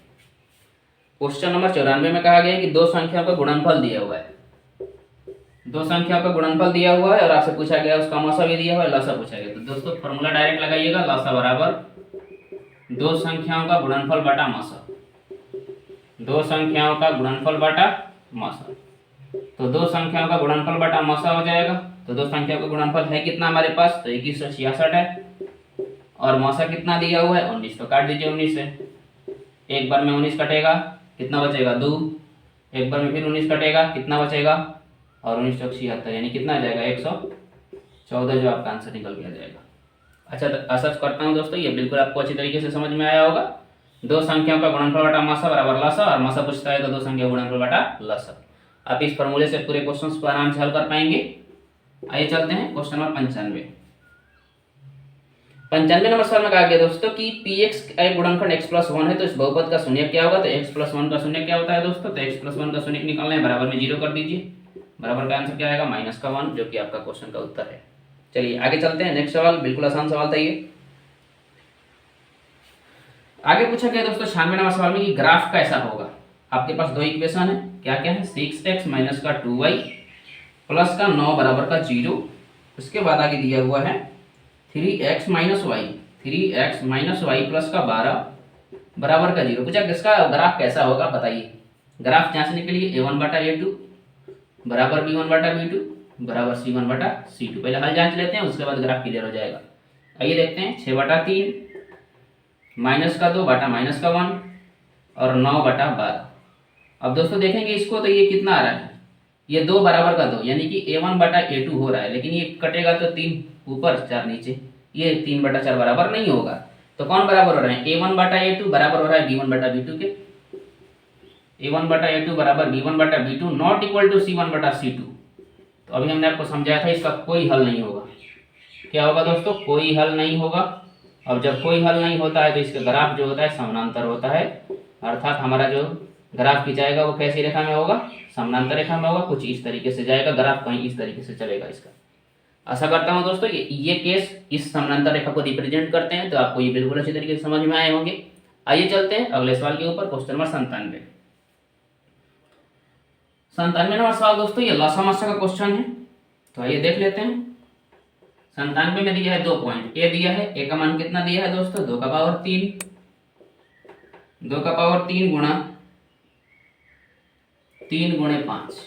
क्वेश्चन नंबर 94 में कहा गया है कि दो संख्याओं का गुणनफल दिया हुआ है, दो संख्याओं का गुणनफल दिया हुआ है, और आपसे पूछा गया उसका मसा भी दिया हुआ है, लसा पूछा गया। तो दोस्तों फॉर्मूला डायरेक्ट लगाइएगा, लसा बराबर दो संख्याओं का गुणनफल बटा मसा, दो संख्याओं का गुणनफल बटा मसा। तो दो संख्याओं का गुणनफल बटा मौसा हो जाएगा। तो दो संख्याओं का गुणनफल है कितना हमारे पास, तो 2166 है, और मौसा कितना दिया हुआ है 19, तो काट दीजिए 19 से। एक बार में 19 कटेगा, कितना बचेगा 2, एक बार में फिर 19 कटेगा, कितना बचेगा, और 19 चौक 76, यानी कितना आ जाएगा 114, जो आपका आंसर निकल के आ जाएगा। अच्छा, तो आशा करता हूँ दोस्तों ये बिल्कुल आपको अच्छी तरीके से समझ में आया होगा। दो संख्याओं का गुणनफल बटा मौसा बराबर लसा, और मौसा पूछता है तो दो संख्या गुणनफल बटा लसा। आप इस फॉर्मूले से पूरे क्वेश्चंस को आराम से हल कर पाएंगे। आइए चलते हैं क्वेश्चन नंबर 95। 95 नंबर सवाल में कहा गया दोस्तों कि px का एक गुणनखंड x प्लस 1 है, तो इस बहुपद का शून्य क्या होगा। तो x प्लस 1 का शून्य क्या होता है दोस्तों, तो x प्लस 1 का शून्य निकालना है, बराबर में 0 कर दीजिए। बराबर का आंसर क्या आएगा -1, जो कि आपका क्वेश्चन का उत्तर है। चलिए आगे चलते हैं। नेक्स्ट सवाल बिल्कुल आसान सवाल था ये। आगे पूछा गया दोस्तों 96 नंबर सवाल में कि ग्राफ कैसा होगा। आपके पास दो इक्वेशन है, क्या क्या है, 6x माइनस का 2y प्लस का 9 बराबर का 0। उसके बाद आगे दिया हुआ है 3x माइनस वाई प्लस का 12 बराबर का 0। पूछा इसका ग्राफ कैसा होगा बताइए। ग्राफ जांचने के लिए a1 बटा a2 बराबर b1 बटा b2 बराबर c1 बटा c2। पहले हल जांच लेते हैं, उसके बाद ग्राफ क्लियर हो जाएगा। आइए देखते हैं 6 बटा 3 माइनस का 2 बटा माइनस का 1 और 9 बटा 12। अब दोस्तों देखेंगे इसको, तो ये कितना आ रहा है, ये 2 बराबर का 2, यानी कि a1 बटा a2 हो रहा है, लेकिन ये कटेगा तो 3 ऊपर 4 नीचे, ये 3 बटा 4 बराबर नहीं होगा। तो कौन बराबर हो रहे हैं, a1 बटा a2 बराबर हो रहा है b1 बटा b2 के। a1 बटा a2 बराबर b1 बटा b2 not equal to c1 बटा c2। तो अभी हमने आपको समझाया था इसका कोई हल नहीं होगा। क्या होगा दोस्तों, कोई हल नहीं होगा। अब जब कोई हल नहीं होता है तो इसका ग्राफ जो होता है समानांतर होता है, अर्थात हमारा जो ग्राफ खिंचाएगा वो कैसी रेखा में होगा, समानांतर रेखा में होगा। कुछ इस तरीके से जाएगा ग्राफ, कहीं इस तरीके से चलेगा इसका। आशा करता हूं दोस्तों ये केस इस समानांतर रेखा को रिप्रेजेंट करते हैं, तो आपको ये बिल्कुल अच्छी तरीके से समझ में आए होंगे। आइए चलते हैं अगले सवाल के ऊपर, क्वेश्चन नंबर 97। 97 नंबर सवाल दोस्तों ये लसा मसा का क्वेश्चन है, तो आइए देख लेते हैं। 97 में दिया है 2 पॉइंट, ए दिया है, ए का मान कितना दिया है दोस्तों 2 का पावर 3, 2 का पावर 3 गुणा 3 गुणे 5।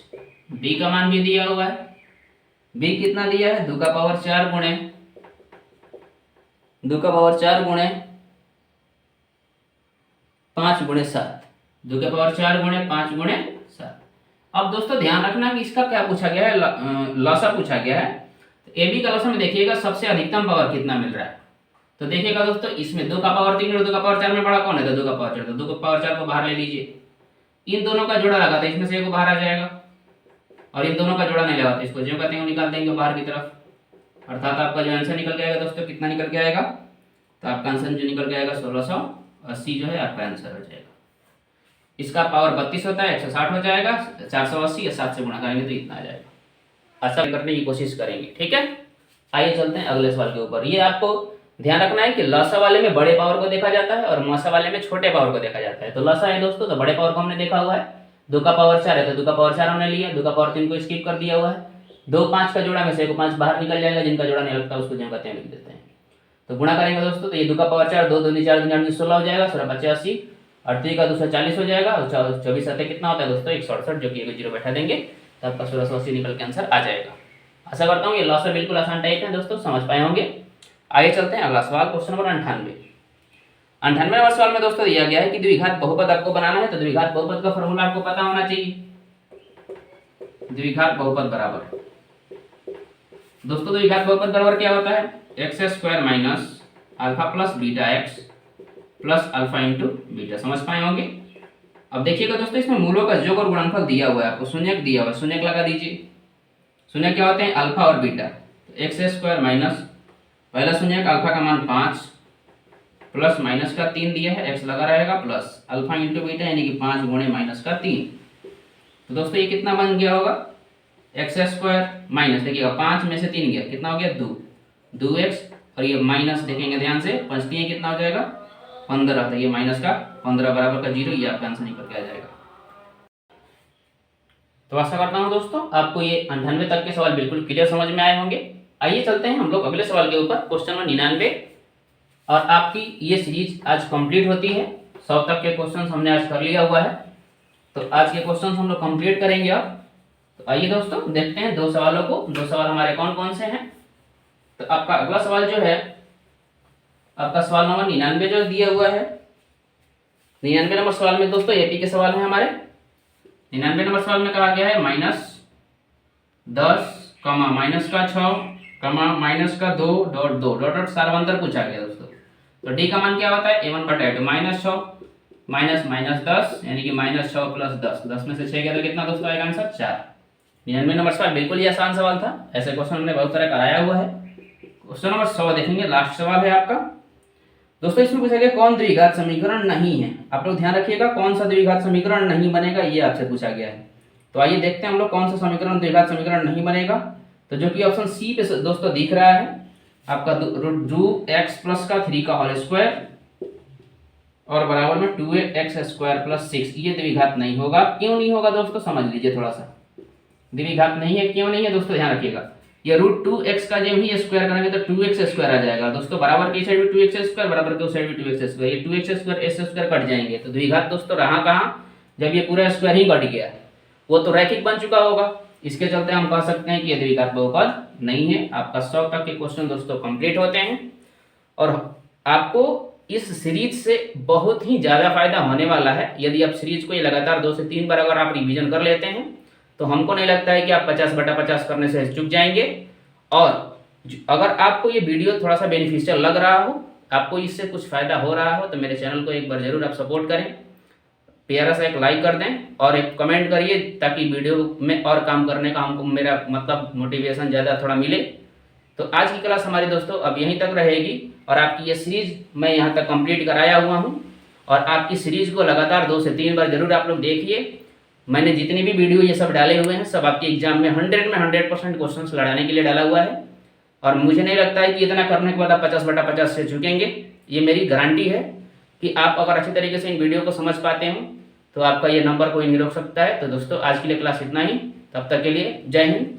बी का मान भी दिया हुआ है, बी कितना दिया है 2 का पावर 4 गुणे 2 का पावर 4 गुणे 5 गुणे 7, 2 का पावर 4 गुणे 5 गुणे 7। अब दोस्तों ध्यान रखना कि इसका क्या पूछा गया है, लसा पूछा गया है। तो ए बी का लसा में देखिएगा सबसे अधिकतम पावर कितना मिल रहा है। तो देखिएगा दोस्तों इसमें 2 का पावर 3 और 2 का पावर 4 में बड़ा कौन है, तो 2 का पावर 4, तो 2 का पावर 4 को बाहर ले लीजिए। इन दोनों का जोड़ा लगा था, इसमें से एक को बाहर आ जाएगा, और इन दोनों का जोड़ा नहीं लगा तो इसको जो कहते हैं वो निकाल देंगे बाहर की तरफ। अर्थात आपका जो आंसर निकल के आएगा दोस्तों कितना निकल के आएगा, तो आपका आंसर जो निकल के आएगा 1680 जो है आपका आंसर हो जाएगा। इसका पावर 32 होता है, 160 हो जाएगा, 480 या 7 से गुणा करेंगे तो इतना आ जाएगा। ऐसा करने की कोशिश करेंगे, ठीक है। आइए चलते हैं अगले सवाल के ऊपर। ये आपको ध्यान रखना है कि लसा वाले में बड़े पावर को देखा जाता है और मौसा वाले में छोटे पावर को देखा जाता है। तो लसा है दोस्तों, तो बड़े पावर को हमने देखा हुआ है, 2 का पावर 4 है तो 2 का पावर 4 हमने लिया, 2 का पावर 3 को स्किप कर दिया हुआ है। 2 5 का जोड़ा में से 5 बाहर निकल जाएगा, जिनका जोड़ा नहीं लगता उसको जो कहते हैं लिख देते हैं। तो गुणा करेंगे दोस्तों, तो ये 2 का पावर 4 2 दूनी 4 दूनी 16 हो जाएगा, 16 5 80, 38 का 240 हो जाएगा, और 24 7 कितना होता है दोस्तों 168, जो कि 0 बैठा देंगे तो आपका 1680 निकल के आंसर आ जाएगा। आशा करता हूँ ये लॉस बिल्कुल आसान टाइप है दोस्तों, समझ पाए होंगे। आइए चलते हैं अगला सवाल, क्वेश्चन नंबर 98। 98 नंबर सवाल में दोस्तों दिया गया है कि द्विघात बहुपद आपको बनाना है, तो द्विघात बहुपद का फॉर्मूला आपको पता होना चाहिए। द्विघात बहुपद बराबर दोस्तों, द्विघात बहुपद बराबर क्या होता है, x square minus alpha plus beta x plus alpha into beta. समझ पाए होंगे। अब देखिएगा दोस्तों इसमें मूलों का योग और गुणनफल दिया हुआ है, आपको शून्यक दिया हुआ है, शून्यक लगा दीजिए। शून्यक क्या होते हैं, अल्फा और बीटा। तो एक्स स्क्वायर माइनस पहला शून्यक अल्फा का मान 5 प्लस माइनस का 3 दिया है, एक्स लगा रहेगा, प्लस अल्फा इंटू बीटा यानी कि 5 गुणे माइनस का 3। तो दोस्तों ये कितना बन गया होगा, एक्स स्क्वायर माइनस देखिएगा 5 में से 3 गया, कितना हो गया 2 2x, और ये माइनस देखेंगे ध्यान से 5 3 कितना हो जाएगा 15, तो ये माइनस का 15 बराबर का 0, ये आपका आंसर निकल के आ जाएगा। तो आशा करता हूँ दोस्तों आपको ये 98 तक के सवाल बिल्कुल क्लियर समझ में आए होंगे। आइए चलते हैं हम लोग अगले सवाल के ऊपर, क्वेश्चन नंबर 99। और आपकी ये सीरीज आज कंप्लीट होती है, 100 तक के क्वेश्चन हमने आज कर लिया हुआ है। तो आज के क्वेश्चन हम लोग कंप्लीट करेंगे अब, तो आइए दोस्तों देखते हैं दो सवालों को। दो सवाल हमारे कौन कौन से हैं। तो आपका अगला सवाल जो है, आपका सवाल नंबर 99 जो दिया हुआ है, 99 नंबर सवाल में दोस्तों एपी के सवाल है हमारे। 99 नंबर सवाल में कहा गया है -10, माइनस का 6, -2, डॉट सारवंतर पूछा गया दोस्तों। तो डी का मान क्या होता है, a1/2 -6 -10 यानी कि -6 + 10, 10 में से 6 गया तो कितना दोस्तों आएगा आंसर 4। 99 नंबर सवाल बिल्कुल ही आसान सवाल था, ऐसे क्वेश्चन हमने बहुत सारे कराया हुआ है। क्वेश्चन नंबर 100 देखेंगे, लास्ट सवाल है आपका दोस्तों। इसमें पूछा गया कौन द्विघात समीकरण नहीं है। आप लोग ध्यान रखिएगा, कौन सा द्विघात समीकरण नहीं बनेगा ये आपसे पूछा गया है। तो आइए देखते हैं हम लोग कौन सा समीकरण द्विघात समीकरण नहीं बनेगा। तो जो कि ऑप्शन सी पे दोस्तों दिख रहा है आपका, √2x+3 और बराबर में 2x² + 6, ये द्विघात नहीं होगा। क्यों नहीं होगा दोस्तों, समझ लीजिए थोड़ा सा। द्विघात नहीं है, क्यों नहीं है दोस्तों, ध्यान रखिएगा। ये √2x का जब ही स्क्वायर करेंगे तो 2x² आ जाएगा दोस्तों, बराबर की साइड भी 2x², बराबर की साइड भी 2x², ये 2x² s² कट जाएंगे। तो द्विघात दोस्तों रहा कहाँ, जब ये पूरा स्क्वायर ही कट गया, वो तो रैखिक बन चुका होगा। इसके चलते हम कह सकते हैं कि ये द्विघात बहुपद नहीं है। आपका 100 तक के क्वेश्चन दोस्तों कंप्लीट होते हैं और आपको इस सीरीज से बहुत ही ज़्यादा फायदा होने वाला है। यदि आप सीरीज को ये लगातार 2 से 3 बार अगर आप रिवीजन कर लेते हैं तो हमको नहीं लगता है कि आप 50/50 करने से चूक जाएंगे। और अगर आपको ये वीडियो थोड़ा सा बेनिफिशियल लग रहा हो, आपको इससे कुछ फ़ायदा हो रहा हो, तो मेरे चैनल को एक बार ज़रूर आप सपोर्ट करें, प्यारा सा एक लाइक कर दें और एक कमेंट करिए, ताकि वीडियो में और काम करने का हमको मेरा मतलब मोटिवेशन ज़्यादा थोड़ा मिले। तो आज की क्लास हमारी दोस्तों अब यहीं तक रहेगी और आपकी ये सीरीज़ मैं यहाँ तक कंप्लीट कराया हुआ हूँ। और आपकी सीरीज़ को लगातार 2 से 3 बार जरूर आप लोग देखिए। मैंने जितनी भी वीडियो ये सब डाले हुए हैं सब आपके एग्जाम में 100% क्वेश्चन लड़ाने के लिए डाला हुआ है। और मुझे नहीं लगता है कि इतना करने के बाद आप 50/50 से चुकेंगे। ये मेरी गारंटी है कि आप अगर अच्छी तरीके से इन वीडियो को समझ पाते हो तो आपका ये नंबर कोई नहीं रोक सकता है। तो दोस्तों आज के लिए क्लास इतना ही, तब तक के लिए जय हिंद।